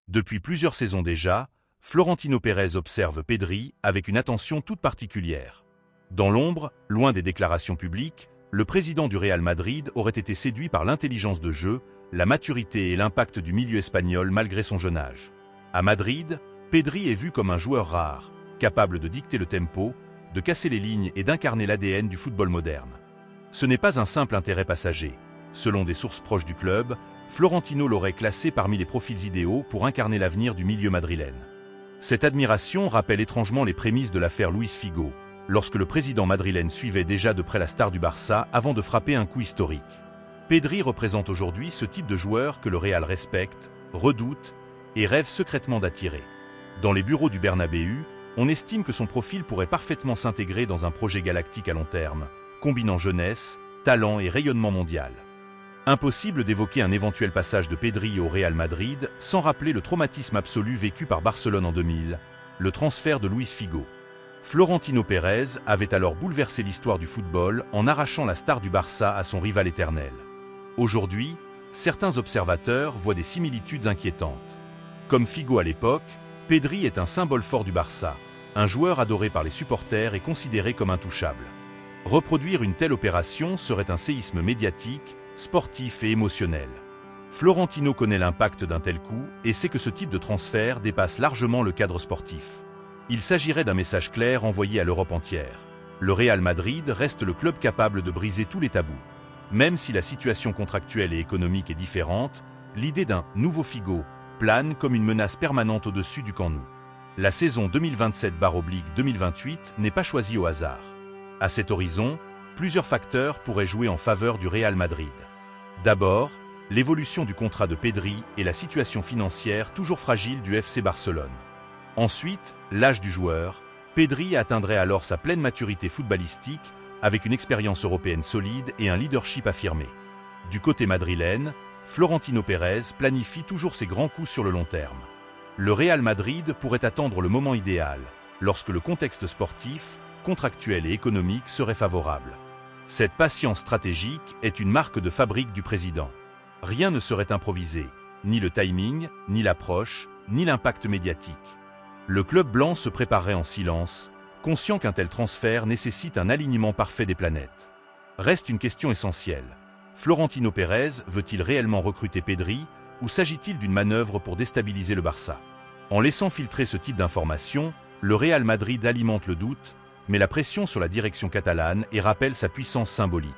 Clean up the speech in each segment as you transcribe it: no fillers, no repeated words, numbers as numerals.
Depuis plusieurs saisons déjà, Florentino Pérez observe Pedri avec une attention toute particulière. Dans l'ombre, loin des déclarations publiques, le président du Real Madrid aurait été séduit par l'intelligence de jeu, la maturité et l'impact du milieu espagnol malgré son jeune âge. À Madrid, Pedri est vu comme un joueur rare, capable de dicter le tempo, de casser les lignes et d'incarner l'ADN du football moderne. Ce n'est pas un simple intérêt passager. Selon des sources proches du club, Florentino l'aurait classé parmi les profils idéaux pour incarner l'avenir du milieu madrilène. Cette admiration rappelle étrangement les prémices de l'affaire Luis Figo, lorsque le président madrilène suivait déjà de près la star du Barça avant de frapper un coup historique. Pedri représente aujourd'hui ce type de joueur que le Real respecte, redoute et rêve secrètement d'attirer. Dans les bureaux du Bernabéu, on estime que son profil pourrait parfaitement s'intégrer dans un projet galactique à long terme, combinant jeunesse, talent et rayonnement mondial. Impossible d'évoquer un éventuel passage de Pedri au Real Madrid sans rappeler le traumatisme absolu vécu par Barcelone en 2000, le transfert de Luis Figo. Florentino Pérez avait alors bouleversé l'histoire du football en arrachant la star du Barça à son rival éternel. Aujourd'hui, certains observateurs voient des similitudes inquiétantes. Comme Figo à l'époque, Pedri est un symbole fort du Barça, un joueur adoré par les supporters et considéré comme intouchable. Reproduire une telle opération serait un séisme médiatique, sportif et émotionnel. Florentino connaît l'impact d'un tel coup et sait que ce type de transfert dépasse largement le cadre sportif. Il s'agirait d'un message clair envoyé à l'Europe entière. Le Real Madrid reste le club capable de briser tous les tabous. Même si la situation contractuelle et économique est différente, l'idée d'un « nouveau Figo » plane comme une menace permanente au-dessus du Camp Nou. La saison 2027/2028 n'est pas choisie au hasard. À cet horizon, plusieurs facteurs pourraient jouer en faveur du Real Madrid. D'abord, l'évolution du contrat de Pedri et la situation financière toujours fragile du FC Barcelone. Ensuite, l'âge du joueur. Pedri atteindrait alors sa pleine maturité footballistique avec une expérience européenne solide et un leadership affirmé. Du côté madrilène, Florentino Pérez planifie toujours ses grands coups sur le long terme. Le Real Madrid pourrait attendre le moment idéal, lorsque le contexte sportif, contractuel et économique serait favorable. Cette patience stratégique est une marque de fabrique du président. Rien ne serait improvisé, ni le timing, ni l'approche, ni l'impact médiatique. Le club blanc se préparerait en silence, conscient qu'un tel transfert nécessite un alignement parfait des planètes. Reste une question essentielle. Florentino Pérez veut-il réellement recruter Pedri ou s'agit-il d'une manœuvre pour déstabiliser le Barça? En laissant filtrer ce type d'informations, le Real Madrid alimente le doute, mais la pression sur la direction catalane et rappelle sa puissance symbolique.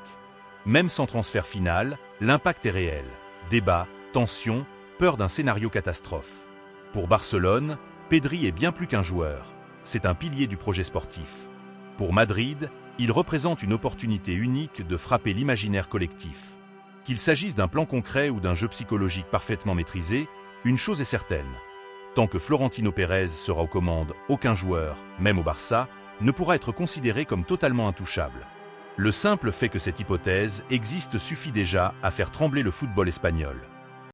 Même sans transfert final, l'impact est réel. Débats, tensions, peur d'un scénario catastrophe. Pour Barcelone, Pedri est bien plus qu'un joueur. C'est un pilier du projet sportif. Pour Madrid, il représente une opportunité unique de frapper l'imaginaire collectif. Qu'il s'agisse d'un plan concret ou d'un jeu psychologique parfaitement maîtrisé, une chose est certaine. Tant que Florentino Pérez sera aux commandes, aucun joueur, même au Barça, ne pourra être considéré comme totalement intouchable. Le simple fait que cette hypothèse existe suffit déjà à faire trembler le football espagnol.